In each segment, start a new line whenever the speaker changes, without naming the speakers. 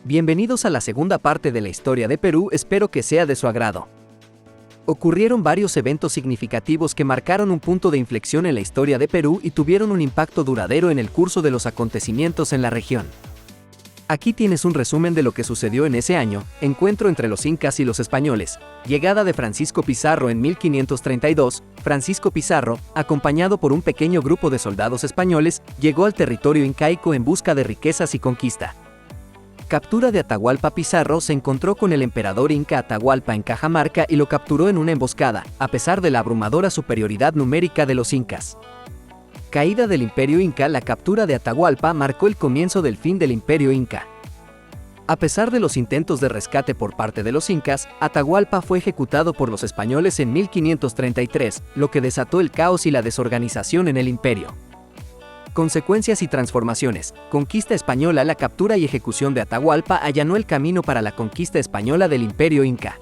Bienvenidos a la segunda parte de la historia de Perú, espero que sea de su agrado. Ocurrieron varios eventos significativos que marcaron un punto de inflexión en la historia de Perú y tuvieron un impacto duradero en el curso de los acontecimientos en la región. Aquí tienes un resumen de lo que sucedió en ese año: encuentro entre los incas y los españoles, llegada de Francisco Pizarro en 1532. Francisco Pizarro, acompañado por un pequeño grupo de soldados españoles, llegó al territorio incaico en busca de riquezas y conquista. Captura de Atahualpa. Pizarro se encontró con el emperador inca Atahualpa en Cajamarca y lo capturó en una emboscada, a pesar de la abrumadora superioridad numérica de los incas. Caída del Imperio Inca. La captura de Atahualpa marcó el comienzo del fin del Imperio Inca. A pesar de los intentos de rescate por parte de los incas, Atahualpa fue ejecutado por los españoles en 1533, lo que desató el caos y la desorganización en el imperio. Consecuencias y transformaciones. Conquista española. La captura y ejecución de Atahualpa allanó el camino para la conquista española del Imperio Inca.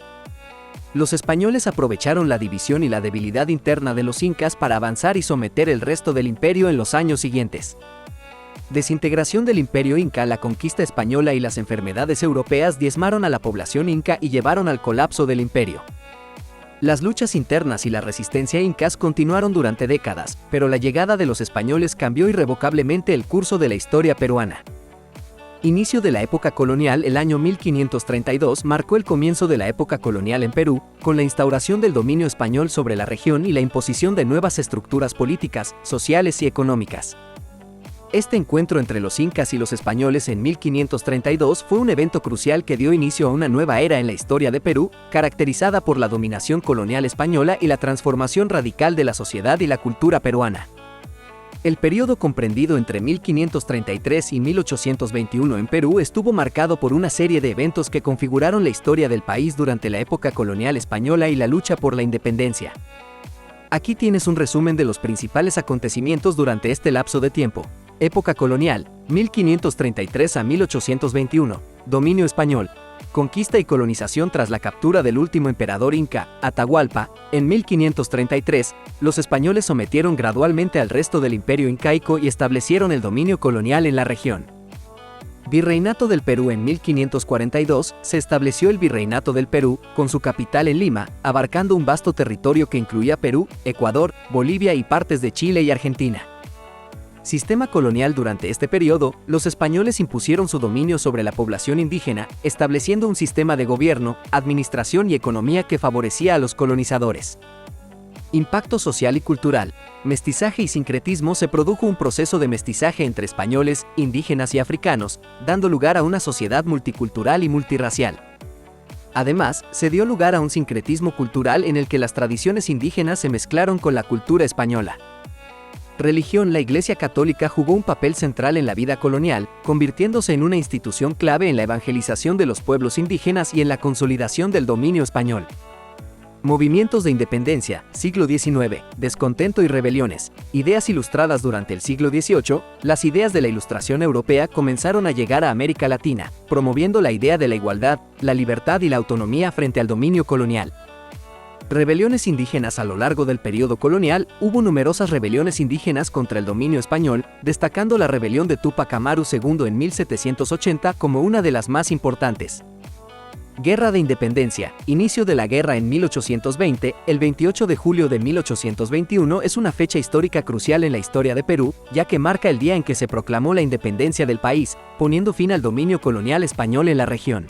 Los españoles aprovecharon la división y la debilidad interna de los incas para avanzar y someter el resto del imperio en los años siguientes. Desintegración del Imperio Inca. La conquista española y las enfermedades europeas diezmaron a la población inca y llevaron al colapso del imperio. Las luchas internas y la resistencia incas continuaron durante décadas, pero la llegada de los españoles cambió irrevocablemente el curso de la historia peruana. Inicio de la época colonial. El año 1532 marcó el comienzo de la época colonial en Perú, con la instauración del dominio español sobre la región y la imposición de nuevas estructuras políticas, sociales y económicas. Este encuentro entre los incas y los españoles en 1532 fue un evento crucial que dio inicio a una nueva era en la historia de Perú, caracterizada por la dominación colonial española y la transformación radical de la sociedad y la cultura peruana. El periodo comprendido entre 1533 y 1821 en Perú estuvo marcado por una serie de eventos que configuraron la historia del país durante la época colonial española y la lucha por la independencia. Aquí tienes un resumen de los principales acontecimientos durante este lapso de tiempo. Época colonial, 1533 a 1821, dominio español. Conquista y colonización. Tras la captura del último emperador inca, Atahualpa, en 1533, los españoles sometieron gradualmente al resto del imperio incaico y establecieron el dominio colonial en la región. Virreinato del Perú. En 1542, se estableció el Virreinato del Perú, con su capital en Lima, abarcando un vasto territorio que incluía Perú, Ecuador, Bolivia y partes de Chile y Argentina. Sistema colonial. Durante este periodo, los españoles impusieron su dominio sobre la población indígena, estableciendo un sistema de gobierno, administración y economía que favorecía a los colonizadores. Impacto social y cultural. Mestizaje y sincretismo. Se produjo un proceso de mestizaje entre españoles, indígenas y africanos, dando lugar a una sociedad multicultural y multirracial. Además, se dio lugar a un sincretismo cultural en el que las tradiciones indígenas se mezclaron con la cultura española. Religión. La Iglesia Católica jugó un papel central en la vida colonial, convirtiéndose en una institución clave en la evangelización de los pueblos indígenas y en la consolidación del dominio español. Movimientos de independencia, siglo XIX, descontento y rebeliones. Ideas ilustradas. Durante el siglo XVIII, las ideas de la Ilustración europea comenzaron a llegar a América Latina, promoviendo la idea de la igualdad, la libertad y la autonomía frente al dominio colonial. Rebeliones indígenas. A lo largo del periodo colonial, hubo numerosas rebeliones indígenas contra el dominio español, destacando la rebelión de Túpac Amaru II en 1780 como una de las más importantes. Guerra de Independencia. Inicio de la guerra en 1820. El 28 de julio de 1821 es una fecha histórica crucial en la historia de Perú, ya que marca el día en que se proclamó la independencia del país, poniendo fin al dominio colonial español en la región.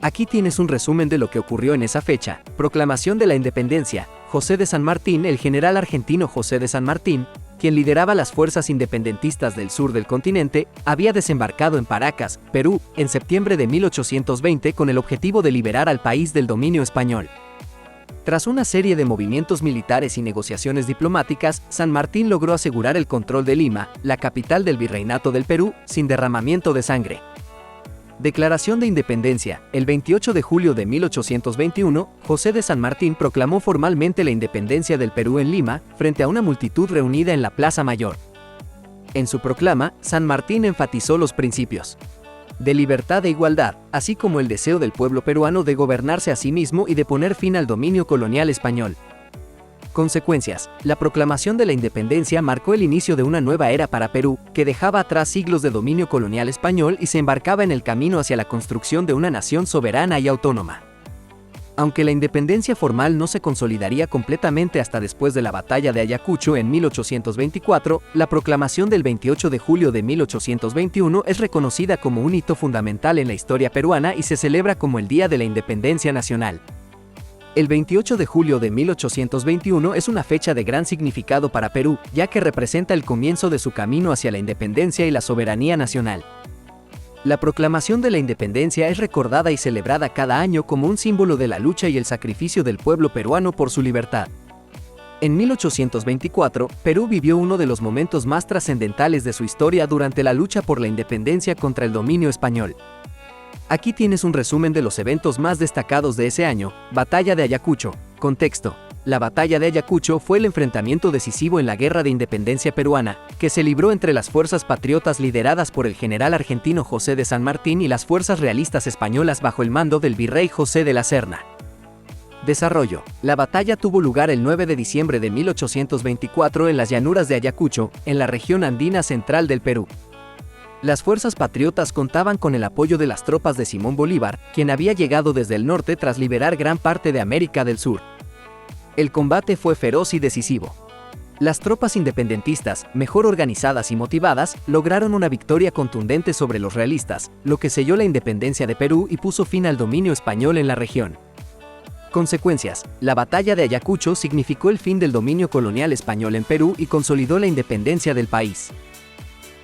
Aquí tienes un resumen de lo que ocurrió en esa fecha. Proclamación de la independencia. José de San Martín. El general argentino José de San Martín, quien lideraba las fuerzas independentistas del sur del continente, había desembarcado en Paracas, Perú, en septiembre de 1820 con el objetivo de liberar al país del dominio español. Tras una serie de movimientos militares y negociaciones diplomáticas, San Martín logró asegurar el control de Lima, la capital del Virreinato del Perú, sin derramamiento de sangre. Declaración de Independencia. El 28 de julio de 1821, José de San Martín proclamó formalmente la independencia del Perú en Lima, frente a una multitud reunida en la Plaza Mayor. En su proclama, San Martín enfatizó los principios de libertad e igualdad, así como el deseo del pueblo peruano de gobernarse a sí mismo y de poner fin al dominio colonial español. Consecuencias. La proclamación de la independencia marcó el inicio de una nueva era para Perú, que dejaba atrás siglos de dominio colonial español y se embarcaba en el camino hacia la construcción de una nación soberana y autónoma. Aunque la independencia formal no se consolidaría completamente hasta después de la Batalla de Ayacucho en 1824, la proclamación del 28 de julio de 1821 es reconocida como un hito fundamental en la historia peruana y se celebra como el Día de la Independencia Nacional. El 28 de julio de 1821 es una fecha de gran significado para Perú, ya que representa el comienzo de su camino hacia la independencia y la soberanía nacional. La proclamación de la independencia es recordada y celebrada cada año como un símbolo de la lucha y el sacrificio del pueblo peruano por su libertad. En 1824, Perú vivió uno de los momentos más trascendentales de su historia durante la lucha por la independencia contra el dominio español. Aquí tienes un resumen de los eventos más destacados de ese año. Batalla de Ayacucho. Contexto. La Batalla de Ayacucho fue el enfrentamiento decisivo en la Guerra de Independencia peruana, que se libró entre las fuerzas patriotas lideradas por el general argentino José de San Martín y las fuerzas realistas españolas bajo el mando del virrey José de la Serna. Desarrollo. La batalla tuvo lugar el 9 de diciembre de 1824 en las llanuras de Ayacucho, en la región andina central del Perú. Las fuerzas patriotas contaban con el apoyo de las tropas de Simón Bolívar, quien había llegado desde el norte tras liberar gran parte de América del Sur. El combate fue feroz y decisivo. Las tropas independentistas, mejor organizadas y motivadas, lograron una victoria contundente sobre los realistas, lo que selló la independencia de Perú y puso fin al dominio español en la región. Consecuencias. La batalla de Ayacucho significó el fin del dominio colonial español en Perú y consolidó la independencia del país.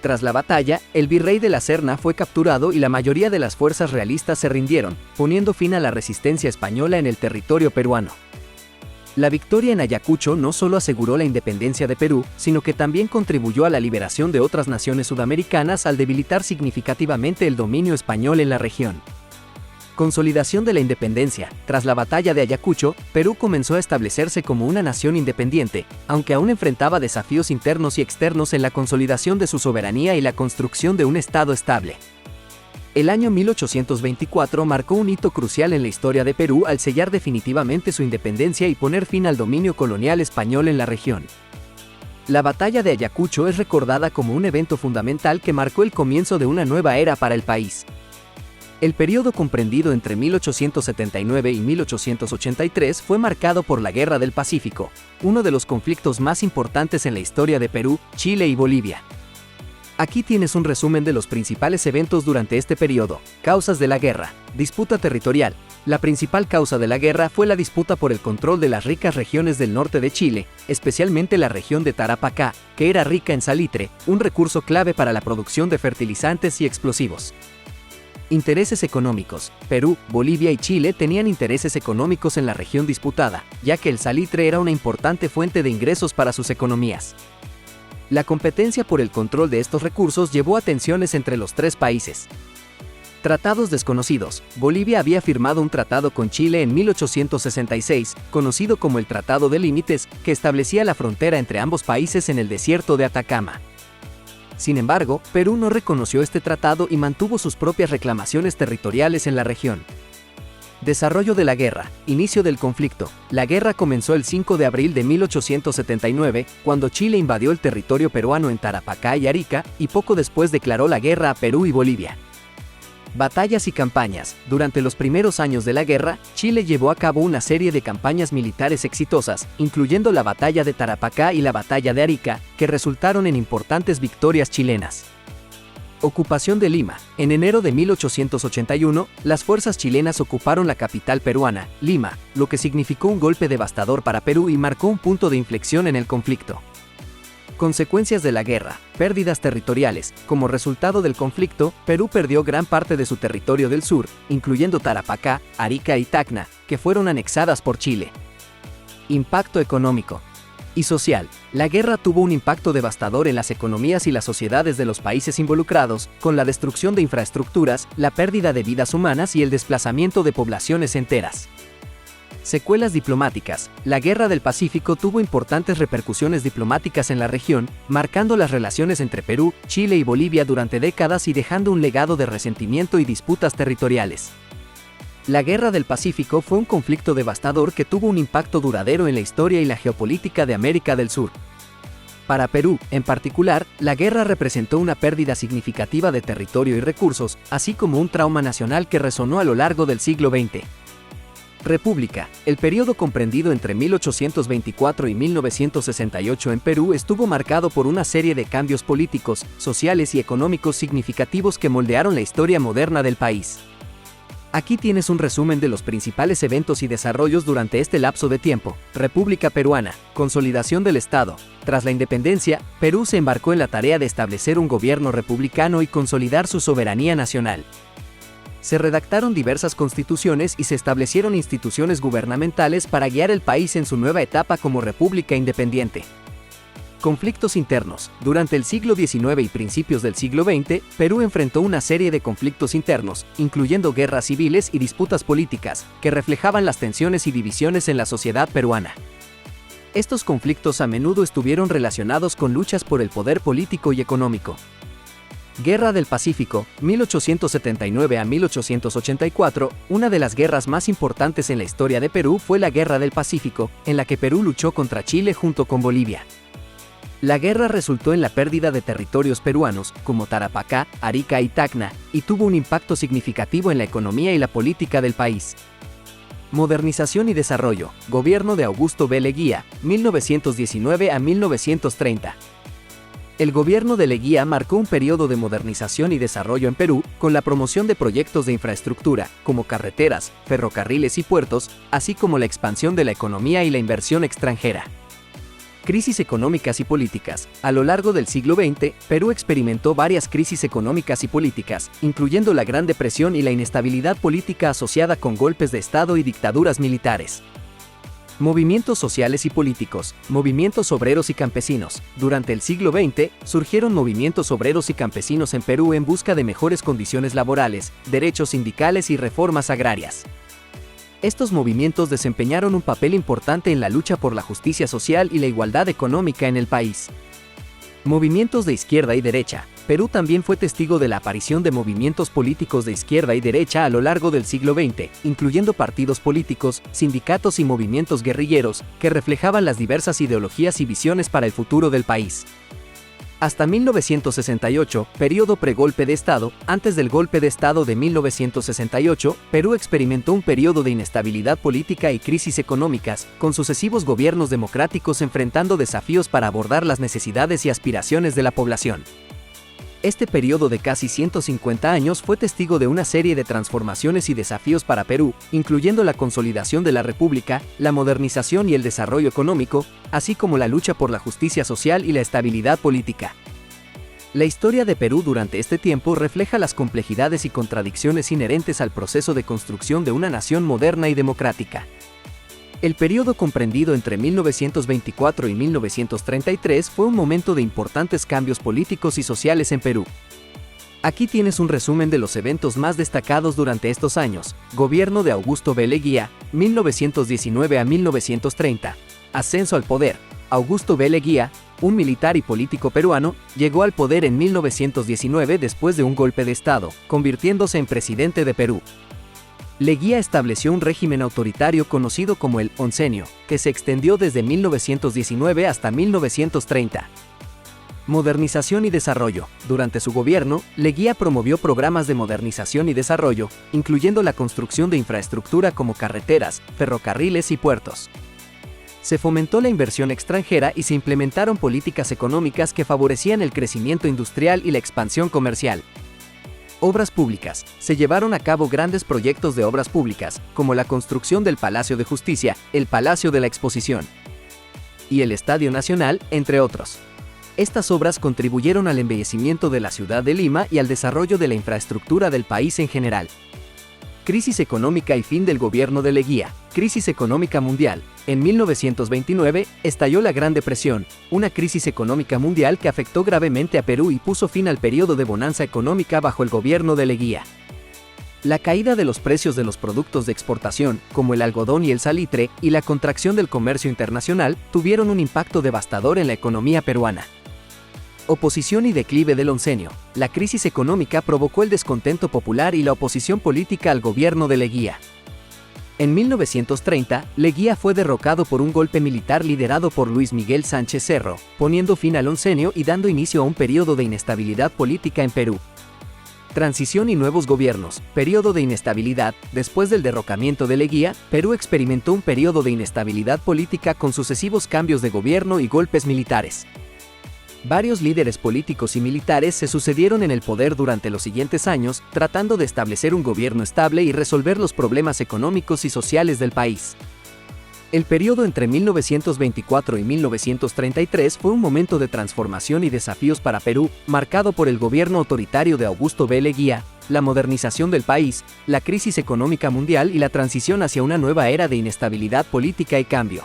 Tras la batalla, el virrey de la Serna fue capturado y la mayoría de las fuerzas realistas se rindieron, poniendo fin a la resistencia española en el territorio peruano. La victoria en Ayacucho no solo aseguró la independencia de Perú, sino que también contribuyó a la liberación de otras naciones sudamericanas al debilitar significativamente el dominio español en la región. Consolidación de la independencia. Tras la batalla de Ayacucho, Perú comenzó a establecerse como una nación independiente, aunque aún enfrentaba desafíos internos y externos en la consolidación de su soberanía y la construcción de un Estado estable. El año 1824 marcó un hito crucial en la historia de Perú al sellar definitivamente su independencia y poner fin al dominio colonial español en la región. La batalla de Ayacucho es recordada como un evento fundamental que marcó el comienzo de una nueva era para el país. El periodo comprendido entre 1879 y 1883 fue marcado por la Guerra del Pacífico, uno de los conflictos más importantes en la historia de Perú, Chile y Bolivia. Aquí tienes un resumen de los principales eventos durante este periodo. Causas de la guerra. Disputa territorial. La principal causa de la guerra fue la disputa por el control de las ricas regiones del norte de Chile, especialmente la región de Tarapacá, que era rica en salitre, un recurso clave para la producción de fertilizantes y explosivos. Intereses económicos. Perú, Bolivia y Chile tenían intereses económicos en la región disputada, ya que el salitre era una importante fuente de ingresos para sus economías. La competencia por el control de estos recursos llevó a tensiones entre los tres países. Tratados desconocidos. Bolivia había firmado un tratado con Chile en 1866, conocido como el Tratado de Límites, que establecía la frontera entre ambos países en el desierto de Atacama. Sin embargo, Perú no reconoció este tratado y mantuvo sus propias reclamaciones territoriales en la región. Desarrollo de la guerra. Inicio del conflicto. La guerra comenzó el 5 de abril de 1879, cuando Chile invadió el territorio peruano en Tarapacá y Arica, y poco después declaró la guerra a Perú y Bolivia. Batallas y campañas. Durante los primeros años de la guerra, Chile llevó a cabo una serie de campañas militares exitosas, incluyendo la Batalla de Tarapacá y la Batalla de Arica, que resultaron en importantes victorias chilenas. Ocupación de Lima. En enero de 1881, las fuerzas chilenas ocuparon la capital peruana, Lima, lo que significó un golpe devastador para Perú y marcó un punto de inflexión en el conflicto. Consecuencias de la guerra. Pérdidas territoriales. Como resultado del conflicto, Perú perdió gran parte de su territorio del sur, incluyendo Tarapacá, Arica y Tacna, que fueron anexadas por Chile. Impacto económico y social. La guerra tuvo un impacto devastador en las economías y las sociedades de los países involucrados, con la destrucción de infraestructuras, la pérdida de vidas humanas y el desplazamiento de poblaciones enteras. Secuelas diplomáticas. La Guerra del Pacífico tuvo importantes repercusiones diplomáticas en la región, marcando las relaciones entre Perú, Chile y Bolivia durante décadas y dejando un legado de resentimiento y disputas territoriales. La Guerra del Pacífico fue un conflicto devastador que tuvo un impacto duradero en la historia y la geopolítica de América del Sur. Para Perú, en particular, la guerra representó una pérdida significativa de territorio y recursos, así como un trauma nacional que resonó a lo largo del siglo XX. República. El periodo comprendido entre 1824 y 1968 en Perú estuvo marcado por una serie de cambios políticos, sociales y económicos significativos que moldearon la historia moderna del país. Aquí tienes un resumen de los principales eventos y desarrollos durante este lapso de tiempo. República Peruana. Consolidación del Estado. Tras la independencia, Perú se embarcó en la tarea de establecer un gobierno republicano y consolidar su soberanía nacional. Se redactaron diversas constituciones y se establecieron instituciones gubernamentales para guiar el país en su nueva etapa como república independiente. Conflictos internos. Durante el siglo XIX y principios del siglo XX, Perú enfrentó una serie de conflictos internos, incluyendo guerras civiles y disputas políticas, que reflejaban las tensiones y divisiones en la sociedad peruana. Estos conflictos a menudo estuvieron relacionados con luchas por el poder político y económico. Guerra del Pacífico, 1879 a 1884, una de las guerras más importantes en la historia de Perú fue la Guerra del Pacífico, en la que Perú luchó contra Chile junto con Bolivia. La guerra resultó en la pérdida de territorios peruanos, como Tarapacá, Arica y Tacna, y tuvo un impacto significativo en la economía y la política del país. Modernización y desarrollo. Gobierno de Augusto B. Leguía, 1919 a 1930. El gobierno de Leguía marcó un periodo de modernización y desarrollo en Perú, con la promoción de proyectos de infraestructura, como carreteras, ferrocarriles y puertos, así como la expansión de la economía y la inversión extranjera. Crisis económicas y políticas. A lo largo del siglo XX, Perú experimentó varias crisis económicas y políticas, incluyendo la Gran Depresión y la inestabilidad política asociada con golpes de Estado y dictaduras militares. Movimientos sociales y políticos. Movimientos obreros y campesinos. Durante el siglo XX, surgieron movimientos obreros y campesinos en Perú en busca de mejores condiciones laborales, derechos sindicales y reformas agrarias. Estos movimientos desempeñaron un papel importante en la lucha por la justicia social y la igualdad económica en el país. Movimientos de izquierda y derecha. Perú también fue testigo de la aparición de movimientos políticos de izquierda y derecha a lo largo del siglo XX, incluyendo partidos políticos, sindicatos y movimientos guerrilleros, que reflejaban las diversas ideologías y visiones para el futuro del país. Hasta 1968, periodo pregolpe de Estado. Antes del golpe de Estado de 1968, Perú experimentó un periodo de inestabilidad política y crisis económicas, con sucesivos gobiernos democráticos enfrentando desafíos para abordar las necesidades y aspiraciones de la población. Este periodo de casi 150 años fue testigo de una serie de transformaciones y desafíos para Perú, incluyendo la consolidación de la República, la modernización y el desarrollo económico, así como la lucha por la justicia social y la estabilidad política. La historia de Perú durante este tiempo refleja las complejidades y contradicciones inherentes al proceso de construcción de una nación moderna y democrática. El periodo comprendido entre 1924 y 1933 fue un momento de importantes cambios políticos y sociales en Perú. Aquí tienes un resumen de los eventos más destacados durante estos años. Gobierno de Augusto B. Leguía, 1919 a 1930. Ascenso al poder. Augusto B. Leguía, un militar y político peruano, llegó al poder en 1919 después de un golpe de Estado, convirtiéndose en presidente de Perú. Leguía estableció un régimen autoritario conocido como el Oncenio, que se extendió desde 1919 hasta 1930. Modernización y desarrollo. Durante su gobierno, Leguía promovió programas de modernización y desarrollo, incluyendo la construcción de infraestructura como carreteras, ferrocarriles y puertos. Se fomentó la inversión extranjera y se implementaron políticas económicas que favorecían el crecimiento industrial y la expansión comercial. Obras públicas. Se llevaron a cabo grandes proyectos de obras públicas, como la construcción del Palacio de Justicia, el Palacio de la Exposición y el Estadio Nacional, entre otros. Estas obras contribuyeron al embellecimiento de la ciudad de Lima y al desarrollo de la infraestructura del país en general. Crisis económica y fin del gobierno de Leguía. Crisis económica mundial. En 1929, estalló la Gran Depresión, una crisis económica mundial que afectó gravemente a Perú y puso fin al periodo de bonanza económica bajo el gobierno de Leguía. La caída de los precios de los productos de exportación, como el algodón y el salitre, y la contracción del comercio internacional, tuvieron un impacto devastador en la economía peruana. Oposición y declive del oncenio. La crisis económica provocó el descontento popular y la oposición política al gobierno de Leguía. En 1930, Leguía fue derrocado por un golpe militar liderado por Luis Miguel Sánchez Cerro, poniendo fin al oncenio y dando inicio a un periodo de inestabilidad política en Perú. Transición y nuevos gobiernos. Periodo de inestabilidad. Después del derrocamiento de Leguía, Perú experimentó un periodo de inestabilidad política con sucesivos cambios de gobierno y golpes militares. Varios líderes políticos y militares se sucedieron en el poder durante los siguientes años, tratando de establecer un gobierno estable y resolver los problemas económicos y sociales del país. El periodo entre 1924 y 1933 fue un momento de transformación y desafíos para Perú, marcado por el gobierno autoritario de Augusto B. Leguía, la modernización del país, la crisis económica mundial y la transición hacia una nueva era de inestabilidad política y cambio.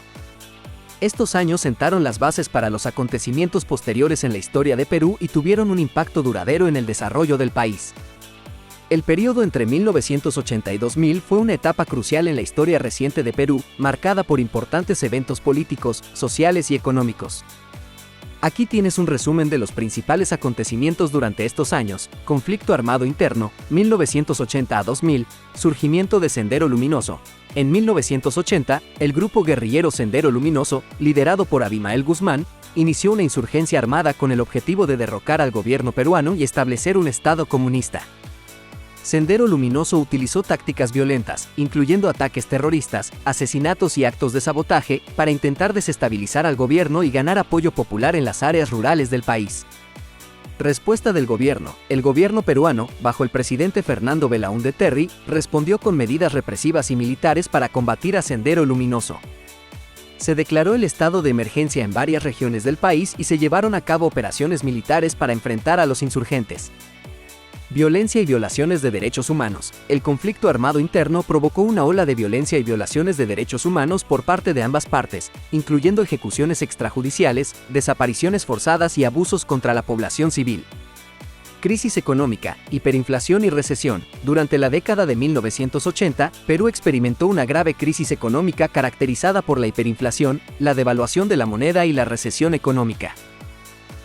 Estos años sentaron las bases para los acontecimientos posteriores en la historia de Perú y tuvieron un impacto duradero en el desarrollo del país. El periodo entre 1980 y 2000 fue una etapa crucial en la historia reciente de Perú, marcada por importantes eventos políticos, sociales y económicos. Aquí tienes un resumen de los principales acontecimientos durante estos años: conflicto armado interno, 1980 a 2000, surgimiento de Sendero Luminoso. En 1980, el grupo guerrillero Sendero Luminoso, liderado por Abimael Guzmán, inició una insurgencia armada con el objetivo de derrocar al gobierno peruano y establecer un Estado comunista. Sendero Luminoso utilizó tácticas violentas, incluyendo ataques terroristas, asesinatos y actos de sabotaje, para intentar desestabilizar al gobierno y ganar apoyo popular en las áreas rurales del país. Respuesta del gobierno. El gobierno peruano, bajo el presidente Fernando Belaúnde Terry, respondió con medidas represivas y militares para combatir a Sendero Luminoso. Se declaró el estado de emergencia en varias regiones del país y se llevaron a cabo operaciones militares para enfrentar a los insurgentes. Violencia y violaciones de derechos humanos. El conflicto armado interno provocó una ola de violencia y violaciones de derechos humanos por parte de ambas partes, incluyendo ejecuciones extrajudiciales, desapariciones forzadas y abusos contra la población civil. Crisis económica, hiperinflación y recesión. Durante la década de 1980, Perú experimentó una grave crisis económica caracterizada por la hiperinflación, la devaluación de la moneda y la recesión económica.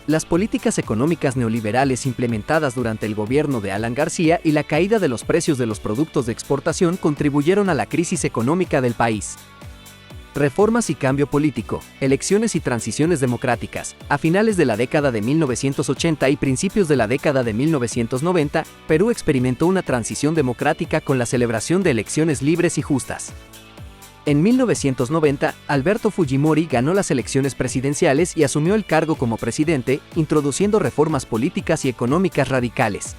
Las políticas económicas neoliberales implementadas durante el gobierno de Alan García y la caída de los precios de los productos de exportación contribuyeron a la crisis económica del país. Reformas y cambio político, elecciones y transiciones democráticas. A finales de la década de 1980 y principios de la década de 1990, Perú experimentó una transición democrática con la celebración de elecciones libres y justas. En 1990, Alberto Fujimori ganó las elecciones presidenciales y asumió el cargo como presidente, introduciendo reformas políticas y económicas radicales.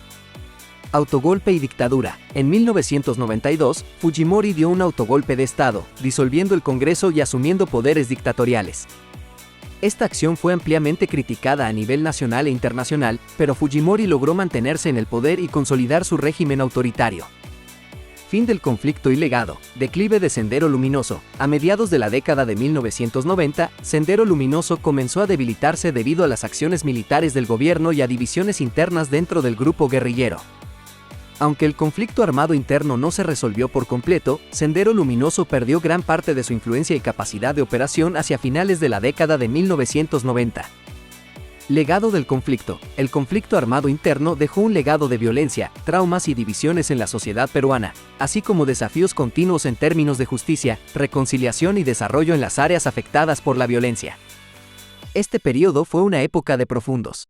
Autogolpe y dictadura. En 1992, Fujimori dio un autogolpe de Estado, disolviendo el Congreso y asumiendo poderes dictatoriales. Esta acción fue ampliamente criticada a nivel nacional e internacional, pero Fujimori logró mantenerse en el poder y consolidar su régimen autoritario. Fin del conflicto y legado. Declive de Sendero Luminoso. A mediados de la década de 1990, Sendero Luminoso comenzó a debilitarse debido a las acciones militares del gobierno y a divisiones internas dentro del grupo guerrillero. Aunque el conflicto armado interno no se resolvió por completo, Sendero Luminoso perdió gran parte de su influencia y capacidad de operación hacia finales de la década de 1990. Legado del conflicto. El conflicto armado interno dejó un legado de violencia, traumas y divisiones en la sociedad peruana, así como desafíos continuos en términos de justicia, reconciliación y desarrollo en las áreas afectadas por la violencia. Este periodo fue una época de profundos